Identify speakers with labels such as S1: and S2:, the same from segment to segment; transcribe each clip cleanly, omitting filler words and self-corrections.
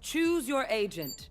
S1: Choose your agent.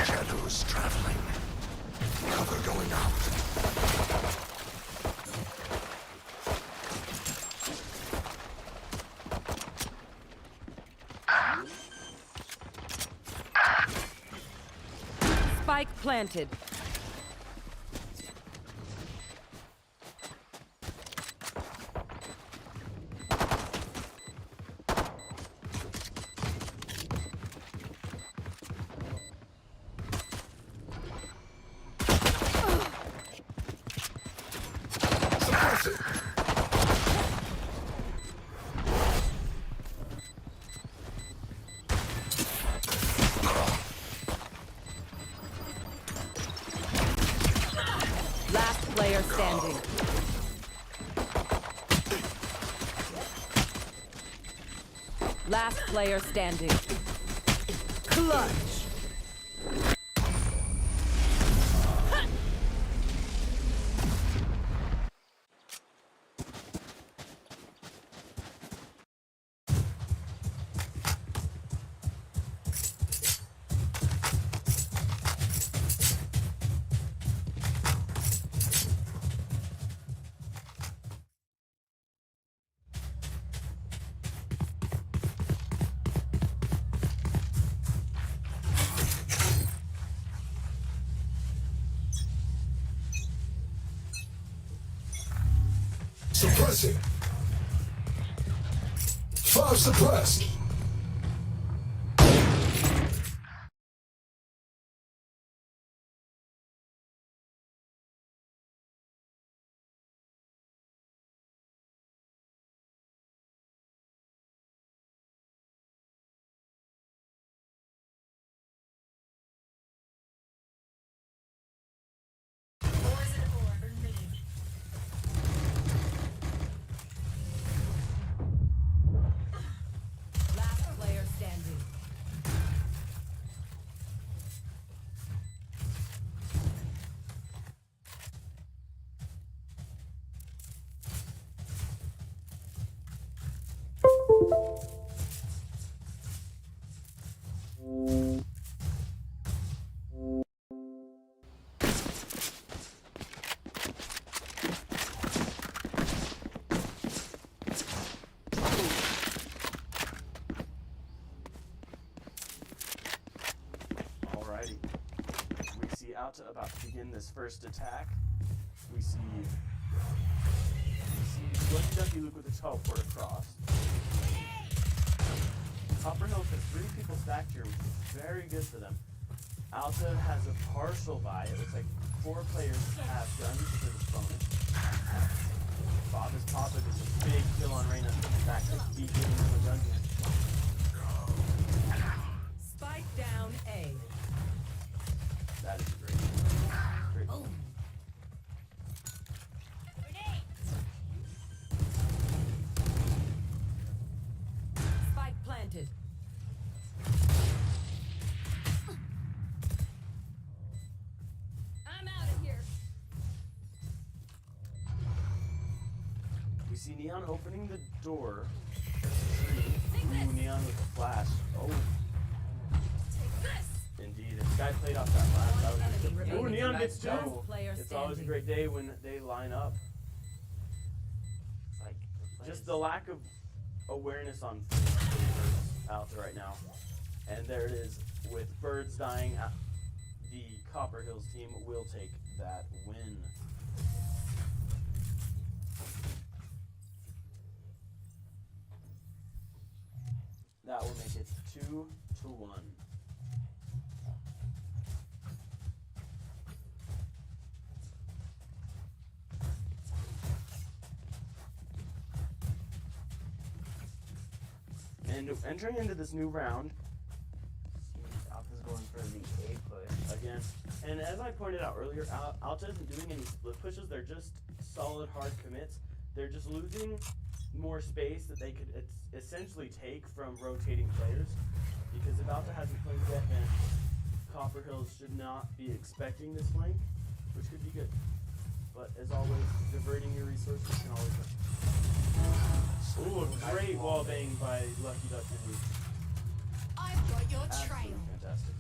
S2: Shadows traveling. Cover going out.
S1: Spike planted. Last player standing. Last player standing. Clutch.
S2: Suppressing. Fire suppressed.
S1: Last player standing.
S3: Alrighty. We see Alta about to begin this first attack. We see Lucky Ducky Luke with a teleport across. Upper Hill has 3 people stacked here, which is very good for them. Alta has a partial buy. It looks like 4 players have guns for this bonus. Bob is Papa gets a big kill on Reyna. That could be giving him a gun here.
S1: Spike down A.
S3: see Neon opening the door. Ooh, Neon with a flash. Oh. Indeed, this guy played off that flash. That was
S1: Enemy
S3: good. Ooh,
S1: remaining.
S3: Neon gets two.
S1: Last player
S3: It's always a
S1: standing.
S3: great day when they line up.
S4: It's like
S3: Just the lack of awareness on favors Alta right now. And there it is, with birds dying, the Copper Hills team will take that win. That will make it 2-1. And entering into this new round,
S4: Alta's going for the A push.
S3: again. And as I pointed out earlier, Alta isn't doing any split pushes. They're just solid, hard commits. They're just losing more space that they could essentially take from rotating players. Because if Alta hasn't played yet, then Copper Hills should not be expecting this flank, which could be good. But as always, diverting your resources can always work. Ooh, a great wall bang by Lucky Duck and Luke.
S5: I've got your
S3: Absolutely
S5: trail.
S3: fantastic.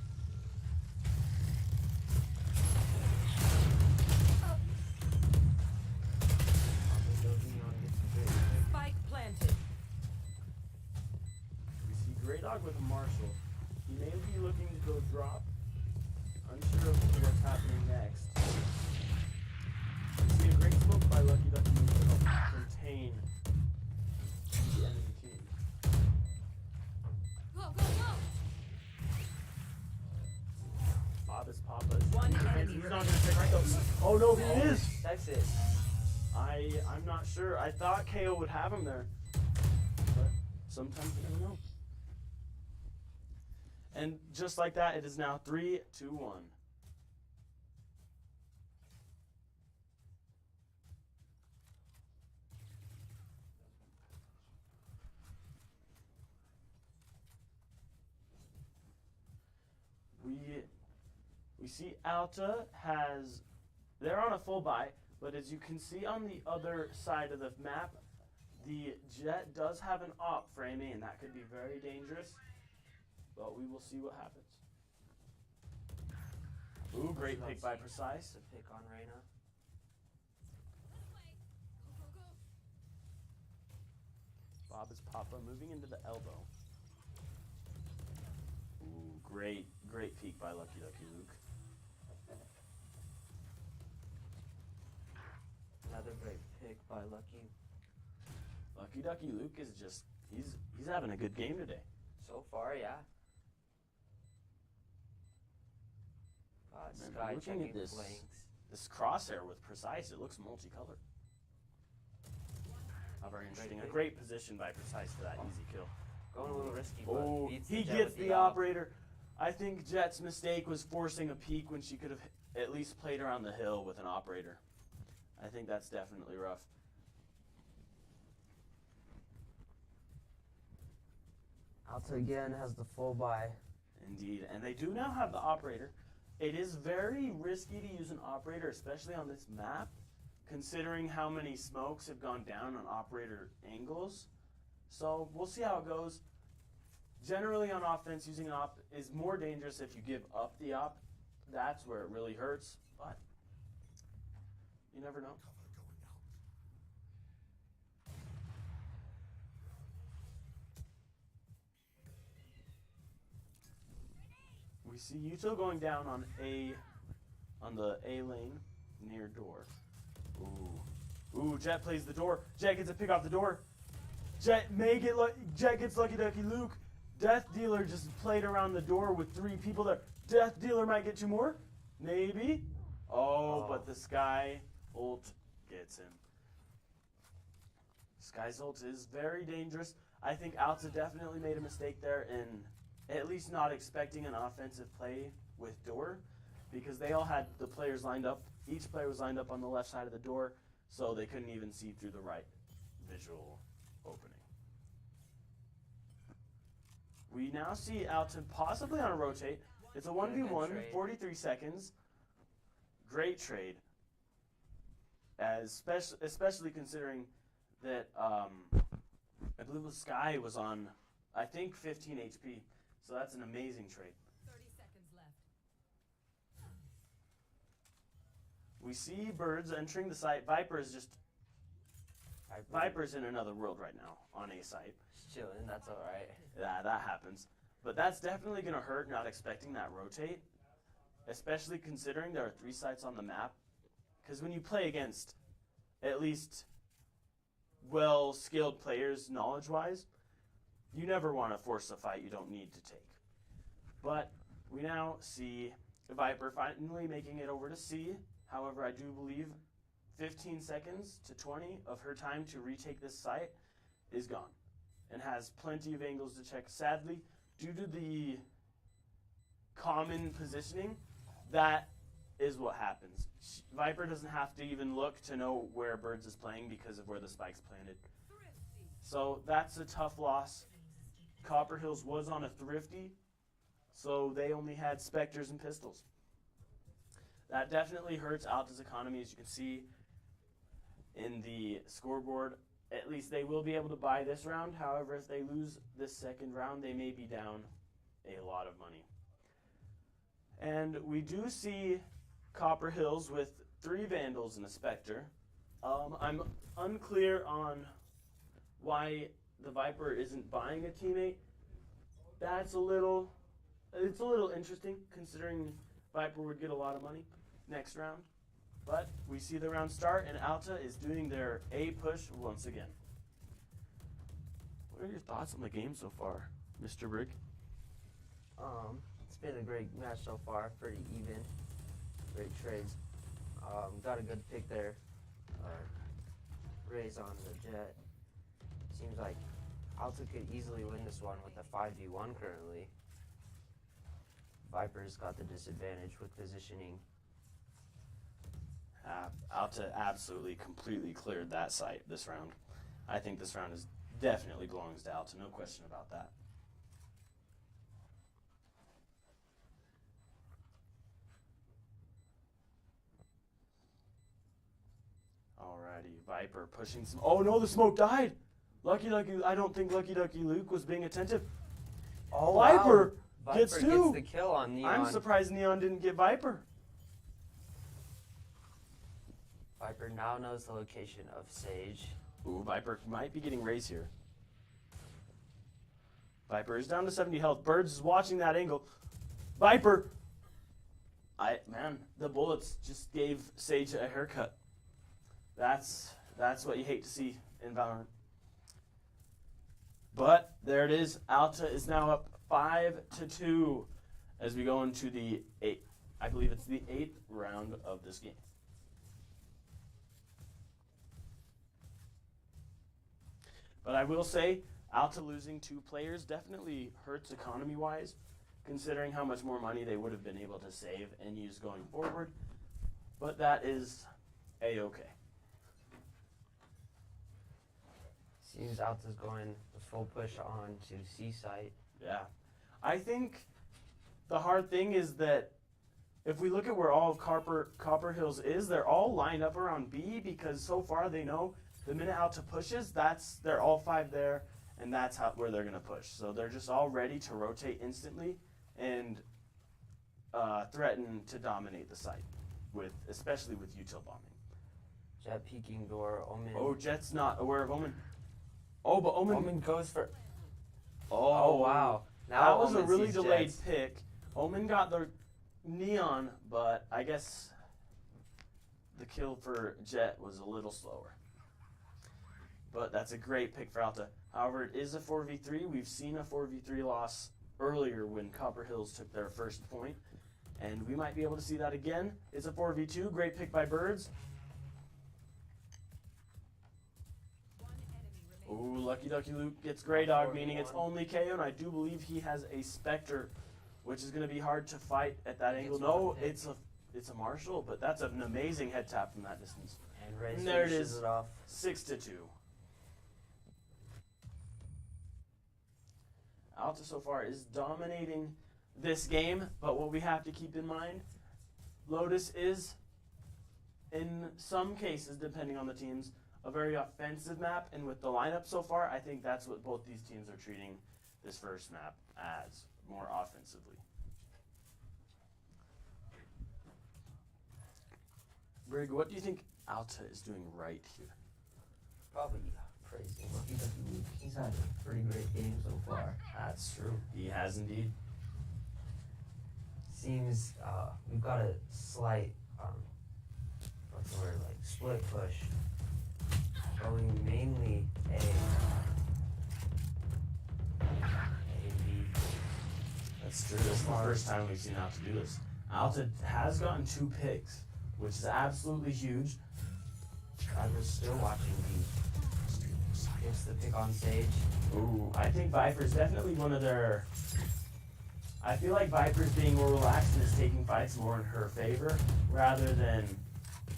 S1: Spike planted.
S3: We see Grey Dog with a Marshall. He may be looking to go drop. Unsure of what's happening next. We see a great smoke by Lucky Duck and Luke to help contain the enemy team.
S5: Go, go, go.
S3: Bob is Papa's.
S1: One enemy
S3: He's not gonna take those. Oh no, he is!
S4: That's it.
S3: I'm not sure. I thought KO would have him there. But sometimes you never know. And just like that, it is now 3-2-1. We see Alta has, they're on a full buy, but as you can see on the other side of the map, the Jet does have an op for A main. That could be very dangerous, but we will see what happens. Ooh, great pick by Precise.
S4: The pick on Reyna.
S5: Go, go, go.
S3: Bob is Papa moving into the elbow. Ooh, great peek by Lucky Ducky Luke.
S4: Another great pick by Lucky.
S3: Lucky Ducky Luke is just, he's having a good game today.
S4: So far, yeah.
S3: Man,
S4: Sky
S3: looking
S4: checking
S3: at this,
S4: flanks.
S3: this crosshair with Precise, it looks multicolored. Very interesting. A great position by Precise for that easy kill.
S4: Going a little risky, but
S3: Oh,
S4: beats
S3: he
S4: Jet
S3: gets
S4: with
S3: the
S4: op.
S3: operator. I think Jet's mistake was forcing a peek when she could have at least played around the hill with an operator. I think that's definitely rough.
S4: Alta again has the full buy.
S3: Indeed, and they do now have the operator. It is very risky to use an operator, especially on this map, considering how many smokes have gone down on operator angles. So we'll see how it goes. Generally on offense, using an op is more dangerous if you give up the op. That's where it really hurts, but you never know. We see Yuto going down on the A lane near door. Ooh, Jet plays the door. Jet gets a pick off the door. Jet gets Lucky Ducky Luke. Death Dealer just played around the door with 3 people there. Death Dealer might get 2 more, maybe. Oh, but the Sky ult gets him. Sky's ult is very dangerous. I think Alta definitely made a mistake there in at least not expecting an offensive play with door, because they all had the players lined up. Each player was lined up on the left side of the door, so they couldn't even see through the right visual opening. We now see Alta possibly on a rotate. It's a 1v1, 43 seconds. Great trade, especially considering that I believe the Sky was on, I think 15 HP. So that's an amazing trade.
S1: 30 seconds left.
S3: We see Birds entering the site. Viper's in another world right now on A site.
S4: Just chilling, that's alright.
S3: Yeah, that happens. But that's definitely going to hurt not expecting that rotate, especially considering there are 3 sites on the map. Because when you play against at least well-skilled players knowledge-wise, you never want to force a fight you don't need to take. But we now see Viper finally making it over to C. However, I do believe 15 seconds to 20 of her time to retake this site is gone and has plenty of angles to check. Sadly, due to the common positioning, that is what happens. Viper doesn't have to even look to know where Birds is playing because of where the spike's planted. So that's a tough loss. Copper Hills was on a Thrifty, so they only had Spectres and Pistols. That definitely hurts Alta's economy, as you can see in the scoreboard. At least they will be able to buy this round. However, if they lose this second round, they may be down a lot of money. And we do see Copper Hills with 3 Vandals and a Spectre. I'm unclear on why the Viper isn't buying a teammate. It's a little interesting considering Viper would get a lot of money next round. But we see the round start, and Alta is doing their A push once again. What are your thoughts on the game so far, Mr. Brick?
S4: It's been a great match so far, pretty even, great trades. Got a good pick there. Raise on the Jet. Seems like Alta could easily win this one with a 5v1 currently. Viper's got the disadvantage with positioning.
S3: Alta absolutely completely cleared that site this round. I think this round definitely belongs to Alta, no question about that. Alrighty, Viper pushing some. Oh no, the smoke died! I don't think Lucky Ducky Luke was being attentive.
S4: Oh,
S3: Viper
S4: wow.
S3: gets
S4: Viper
S3: 2.
S4: gets the kill on Neon.
S3: I'm surprised Neon didn't get Viper.
S4: Viper now knows the location of Sage.
S3: Ooh, Viper might be getting raised here. Viper is down to 70 health. Birds is watching that angle. Viper! Man, the bullets just gave Sage a haircut. That's what you hate to see in Valorant. But there it is. Alta is now up 5-2 as we go into the 8th. I believe it's the 8th round of this game. But I will say, Alta losing 2 players definitely hurts economy-wise, considering how much more money they would have been able to save and use going forward. But that is A-okay.
S4: Seems Alta's going the full push on to C site.
S3: Yeah. I think the hard thing is that if we look at where all of Copper Hills is, they're all lined up around B because so far they know the minute Alta pushes, they're all 5 there, and that's where they're going to push. So they're just all ready to rotate instantly and threaten to dominate the site, especially with util bombing.
S4: Jet peeking door, Omen.
S3: Oh, Jet's not aware of Omen. Oh, but Omen
S4: goes for...
S3: Oh,
S4: wow.
S3: That was a
S4: Omen
S3: really
S4: sees
S3: delayed
S4: Jets.
S3: pick. Omen got the Neon, but I guess the kill for Jet was a little slower. But that's a great pick for Alta. However, it is a 4v3. We've seen a 4v3 loss earlier when Copper Hills took their first point, and we might be able to see that again. It's a 4v2. Great pick by Birds. Ooh, Lucky Ducky Luke gets Grey Dog, meaning it's only KO, and I do believe he has a Spectre, which is going to be hard to fight at that angle. No, it's a Marshall, but that's an amazing head tap from that distance.
S4: And
S3: there it
S4: finishes
S3: is,
S4: it off.
S3: 6-2. Alta so far is dominating this game, but what we have to keep in mind, Lotus is, in some cases, depending on the teams, a very offensive map, and with the lineup so far, I think that's what both these teams are treating this first map as, more offensively. Brig, what do you think Alta is doing right here?
S4: Probably praising Lucky Ducky Luke. He's had a pretty great game so far.
S3: That's true. He has indeed.
S4: Seems we've got a slight what's the word, like split push going mainly A and B.
S3: That's true. This is the first time we've seen Alta do this. Alta has gotten 2 picks, which is absolutely huge.
S4: I was still watching B. Gets the pick on stage.
S3: Ooh, I think Viper's definitely one of their... I feel like Viper's being more relaxed and is taking fights more in her favor, rather than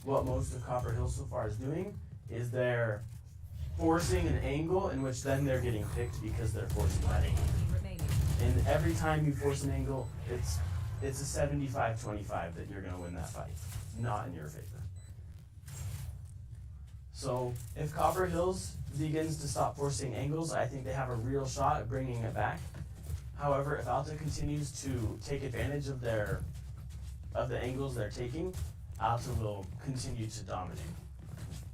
S3: what most of Copper Hill so far is doing, is they're forcing an angle in which then they're getting picked because they're forcing that angle.
S1: Remaining.
S3: And every time you force an angle, it's a 75-25 that you're going to win that fight, not in your favor. So if Copper Hills begins to stop forcing angles, I think they have a real shot at bringing it back. However, if Alta continues to take advantage of the angles they're taking, Alta will continue to dominate.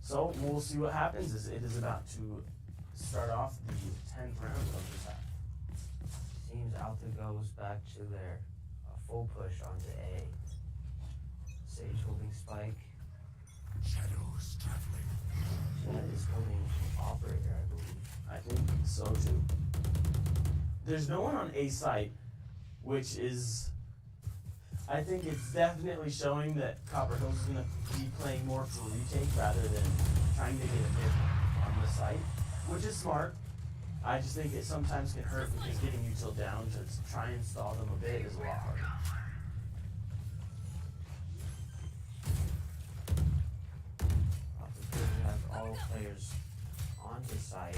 S3: So we'll see what happens. As it is about to start off the 10th round of this half.
S4: Seems Alta goes back to their full push onto A. Sage holding spike.
S2: Shadows traveling.
S4: Jet is holding operator, I believe.
S3: I think so too. There's no one on A site, which is, I think it's definitely showing that Copper Hills is going to be playing more for retake rather than trying to get a hit on the site, which is smart. I just think it sometimes can hurt because getting you till down to try and stall them a bit is a lot harder.
S4: Alta could have all players on his side.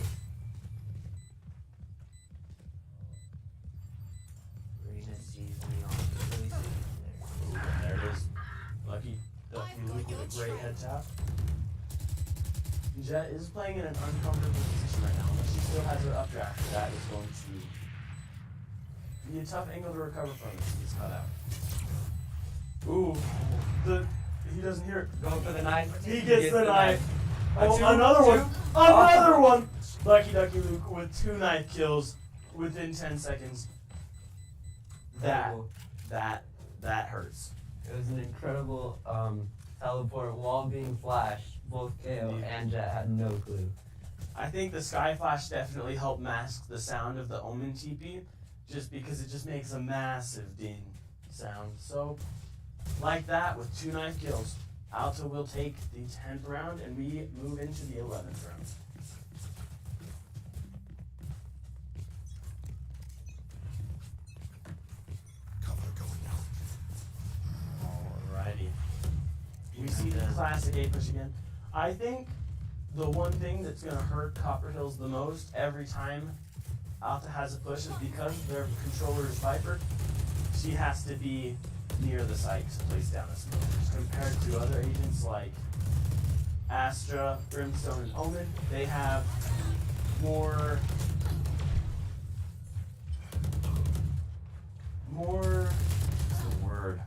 S4: Arena sees Leon really sitting there.
S3: Ooh, there it is. Lucky Ducky Luke with a great head tap. Jet is playing in an uncomfortable position right now, but she still has her updraft. That is going to be a tough angle to recover from if he's cut out. Ooh, he doesn't hear it.
S4: Going for the knife.
S3: He gets the knife. Oh,
S4: Two,
S3: another
S4: two.
S3: one. Another one. Lucky Ducky Luke with 2 knife kills within 10 seconds. That hurts.
S4: It was an incredible teleport while being flashed. Both KO and Jet had no clue.
S3: I think the Sky Flash definitely helped mask the sound of the Omen TP, just because it just makes a massive ding sound. So, like that, with 2 knife kills, Alta will take the 10th round, and we move into the 11th round.
S2: Cover going out.
S3: Alrighty. We see the classic A push again. I think the one thing that's going to hurt Copper Hills the most every time Alta has a push is because their controller is Viper, she has to be near the site to place down a smoke. Compared to other agents like Astra, Brimstone, and Omen, they have more, what's the word?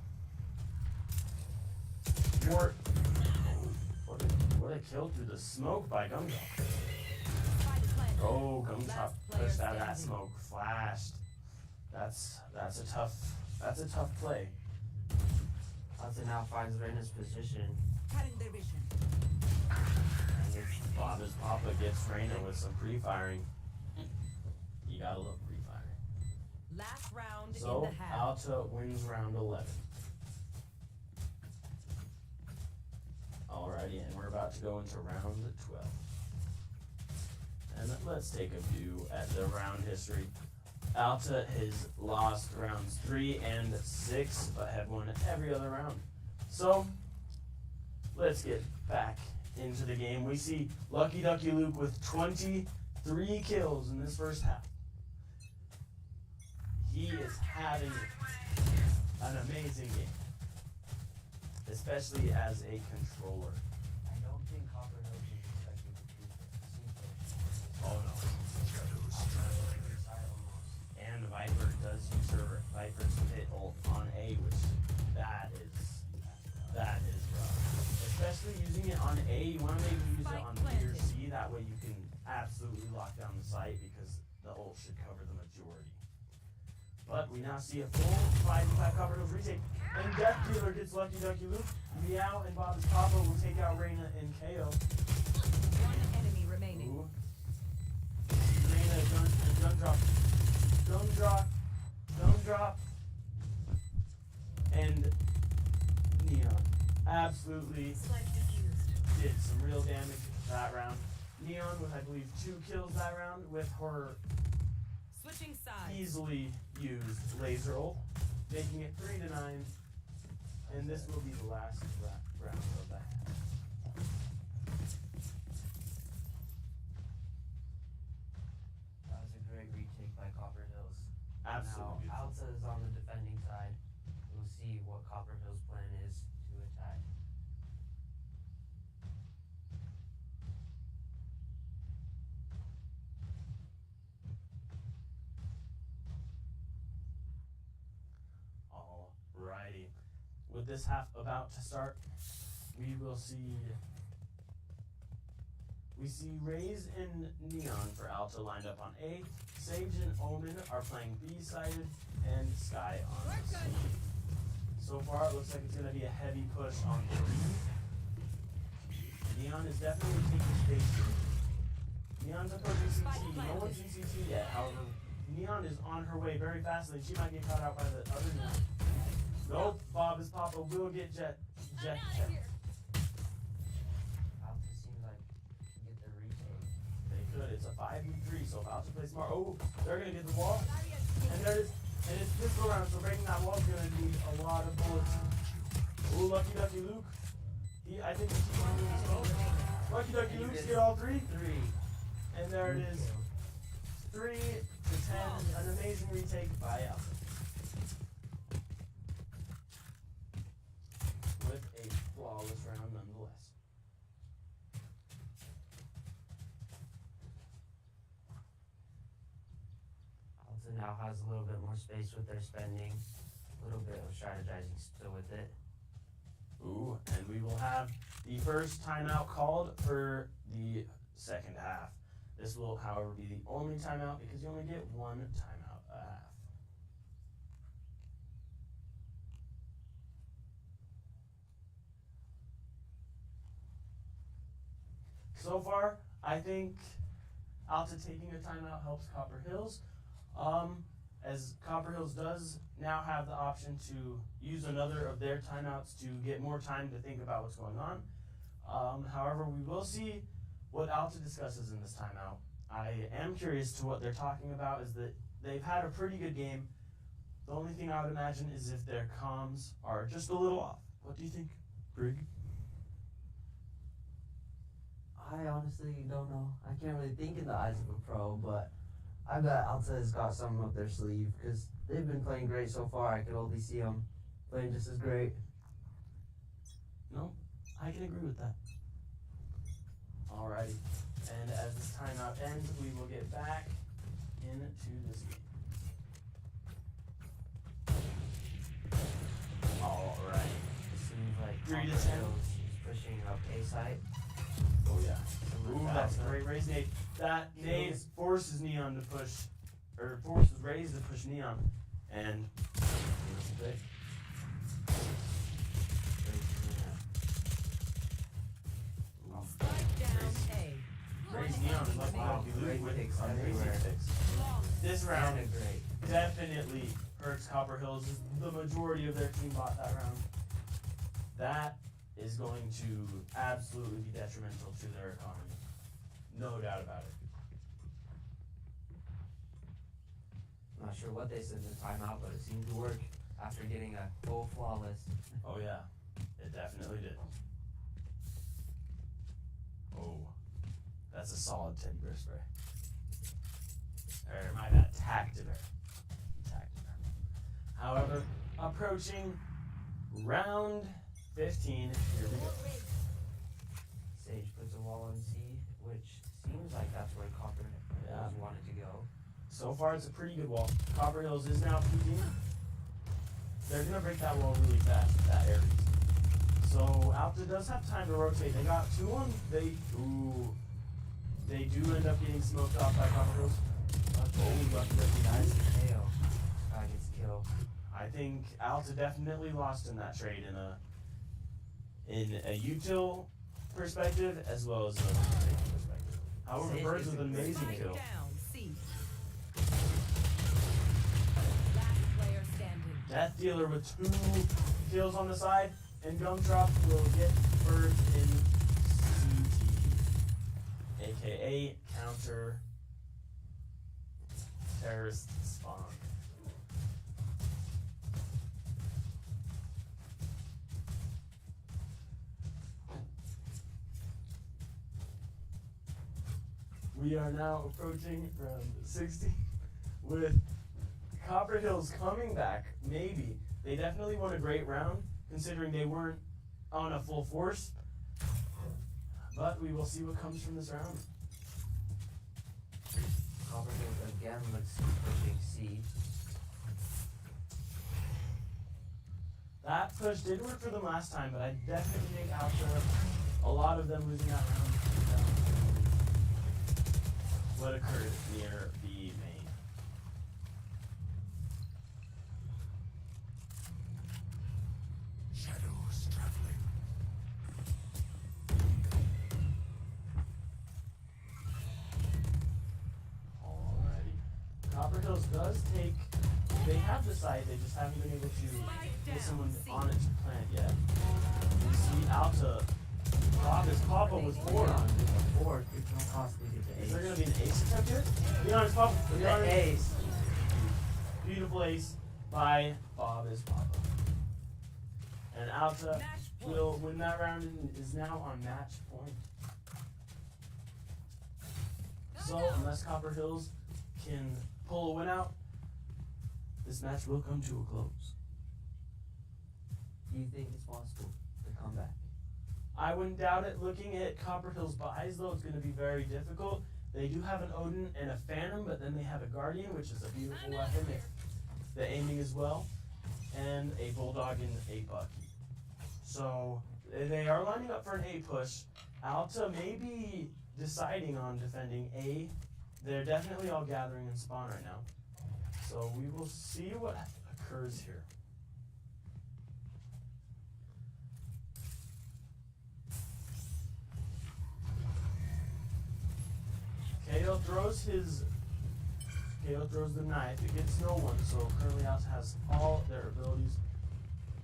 S3: What a kill through the smoke by Gumdrop. Oh, Gumdrop pushed out of that smoke, flashed. That's a tough play.
S4: Alta now finds Reina's position.
S1: Cutting their vision.
S4: And it's
S3: Bob's Papa gets Reina with some pre-firing. You gotta love pre-firing.
S1: Last round
S3: So
S1: in the half.
S3: Alta wins round 11. Alrighty, and we're about to go into round 12. And let's take a view at the round history. Alta has lost rounds 3 and 6, but have won every other round. So, let's get back into the game. We see Lucky Ducky Luke with 23 kills in this first half. He is having an amazing game, especially as a controller.
S4: I don't think Copper Hills is expecting to
S3: A, you want to maybe use it
S1: Spike
S3: on B or
S1: planted.
S3: C. That way you can absolutely lock down the site because the ult should cover the majority. But we now see a full 5v5 Copper Hills retake. And Death Dealer gets Lucky Ducky Luke. Meow and Bob's Papa will take out Reyna and KO.
S1: One enemy remaining.
S3: Ooh. Reyna, gun drop. Gun drop. Gun drop. And Neon absolutely did some real damage that round. Neon with, I believe, 2 kills that round with her
S1: Switching sides.
S3: easily used laser ult, making it 3-9. And this will be the last round of that.
S4: That was a great retake by Copper Hills.
S3: Absolutely.
S4: Now, Alta is on the defending side. We'll see what Copper Hills' plan is to attack.
S3: Alrighty. With this half about to start, we will see. We see Raze and Neon for Alta lined up on A. Sage and Omen are playing B-sided, and Sky on C. So far, it looks like it's going to be a heavy push on B. Neon is definitely taking space here. Neon's approaching CT. No one's in CT yet. However, Neon is on her way very fast, and she might get caught out by the other Neon. Nope, Bob's Papa will get jet.
S4: Alta seems like get the retake.
S3: They could. It's a 5v3, so if Alta plays smart. Oh, they're going to get the wall. And there it is. And it's pistol round, so breaking that wall is going to need a lot of bullets. Oh, Lucky Ducky Luke. I think he's keeping his phone. Lucky Ducky Luke's get all 3.
S4: 3.
S3: And there it is. 3 to 10. An amazing retake by Alta. With a flawless round nonetheless.
S4: Alta now has a little bit more space with their spending. A little bit of strategizing still with it.
S3: Ooh, and we will have the first timeout called for the second half. This will, however, be the only timeout because you only get 1 timeout a half. So far, I think Alta taking a timeout helps Copper Hills. As Copper Hills does now have the option to use another of their timeouts to get more time to think about what's going on. However, we will see what Alta discusses in this timeout. I am curious to what they're talking about is that they've had a pretty good game. The only thing I would imagine is if their comms are just a little off. What do you think, Brig?
S4: I honestly don't know. I can't really think in the eyes of a pro, but I bet Alta has got something up their sleeve because they've been playing great so far. I could only see them playing just as great.
S3: No, I can agree with that. Alrighty, and as this timeout ends, we will get back into this game. Alright.
S4: It seems like
S3: 3 to
S4: Copper
S3: 10.
S4: Hills is pushing up A side.
S3: Oh yeah.
S4: Similar
S3: Ooh,
S4: to
S3: that's a
S4: Alta.
S3: great Raze nade. That nade forces Neon to push, or forces Raze to push Neon, and they-
S1: Spike down A.
S3: Raze Neon is like
S1: Wow,
S3: Luke with
S4: picks
S3: amazing
S4: everywhere.
S3: picks. This
S4: And
S3: round
S4: a great.
S3: definitely hurts Copper Hills. The majority of their team bought that round. That is going to absolutely be detrimental to their economy. No doubt about it.
S4: Not sure what they said in the timeout, but it seemed to work after getting a full flawless.
S3: Oh yeah, it definitely did. Oh, that's a solid teddy bear spray. Or my bad, tactic bear. Tactic bear. However, approaching round 15, here we go.
S4: Sage puts a wall on C, which seems like that's where Copper
S3: Yeah.
S4: Hills wanted to go.
S3: So far, it's a pretty good wall. Copper Hills is now peeking. They're gonna break that wall really fast, that Ares. So Alta does have time to rotate. They got 2 on. They do end up getting smoked off by Copperhills. Lucky
S4: Nice
S3: guys.
S4: KO. Guy gets killed.
S3: I think Alta definitely lost in that trade in a util perspective as well as a perspective. However,
S4: Sage
S3: Birds
S4: is
S3: with
S4: a
S3: an
S4: great
S3: amazing
S1: Spike
S3: kill.
S1: down, C. Last player standing.
S3: Death Dealer with 2 kills on the side, and Gumdrop will get Birds in CT, aka counter terrorist spawn. We are now approaching round 60 with Copper Hills coming back, maybe. They definitely won a great round, considering they weren't on a full force. But we will see what comes from this round.
S4: Copperfield again looks pushing C.
S3: That push did work for them last time, but I definitely think after a lot of them losing that round, what occurred near the main.
S2: Shadows traveling.
S3: Alrighty. Copper Hills does take. They have the site, they just haven't been able to get someone on it to plant yet. You see Alta. His Papa was born.
S4: Four. It don't cost me to get
S3: Is
S4: the
S3: there
S4: ace.
S3: gonna be an ace attempt here? Be honest, Papa.
S4: Look
S3: Be
S4: at
S3: honest.
S4: the ace.
S3: Beautiful ace by Bob is Papa. And Alta
S1: Match point.
S3: will win that round and is now on match point. So unless Copper Hills can pull a win out, this match will come to a close.
S4: Do you think it's possible to come back?
S3: I wouldn't doubt it. Looking at Copper Hills' buys, though, it's going to be very difficult. They do have an Odin and a Phantom, but then they have a Guardian, which is a beautiful weapon if the aiming as well, and a Bulldog and a Bucky. So they are lining up for an A push. Alta may be deciding on defending A. They're definitely all gathering in spawn right now. So we will see what occurs here. KO throws the knife. It gets no one, so currently Alta has all their abilities.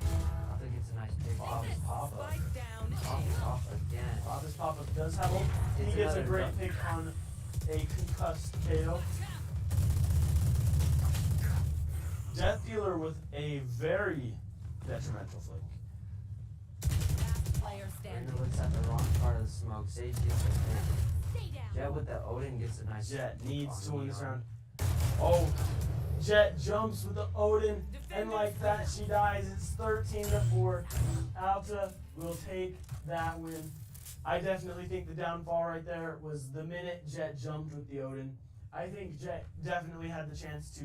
S4: I think it's a nice pick.
S3: Bob's Papa.
S1: Spike down,
S4: Bob's
S1: A.
S4: off again.
S3: Bob's Papa does have ult. He
S4: It's
S3: gets a
S4: another
S3: great
S4: jump.
S3: pick on a concussed KO. Death Dealer with a very detrimental flick.
S1: Last player standing.
S4: Raider looks at the wrong part of the smoke. Sage gets a pick.
S5: Stay down.
S4: Jet with the Odin gets a nice
S3: Jet
S4: pick
S3: needs
S4: on
S3: to win this
S4: Neon.
S3: round. Oh, Jet jumps with the Odin, and like that, she dies. It's 13-4. Alta will take that win. I definitely think the downfall right there was the minute Jet jumped with the Odin. I think Jet definitely had the chance to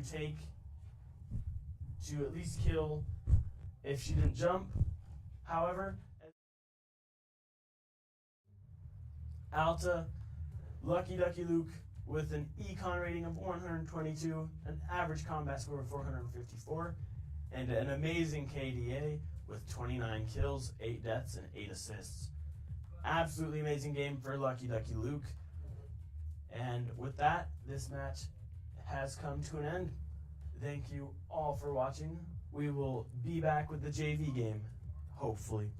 S3: at least kill if she didn't jump. However, Alta, Lucky Ducky Luke with an econ rating of 122, an average combat score of 454, and an amazing KDA with 29 kills, 8 deaths, and 8 assists. Absolutely amazing game for Lucky Ducky Luke. And with that, this match has come to an end. Thank you all for watching. We will be back with the JV game, hopefully.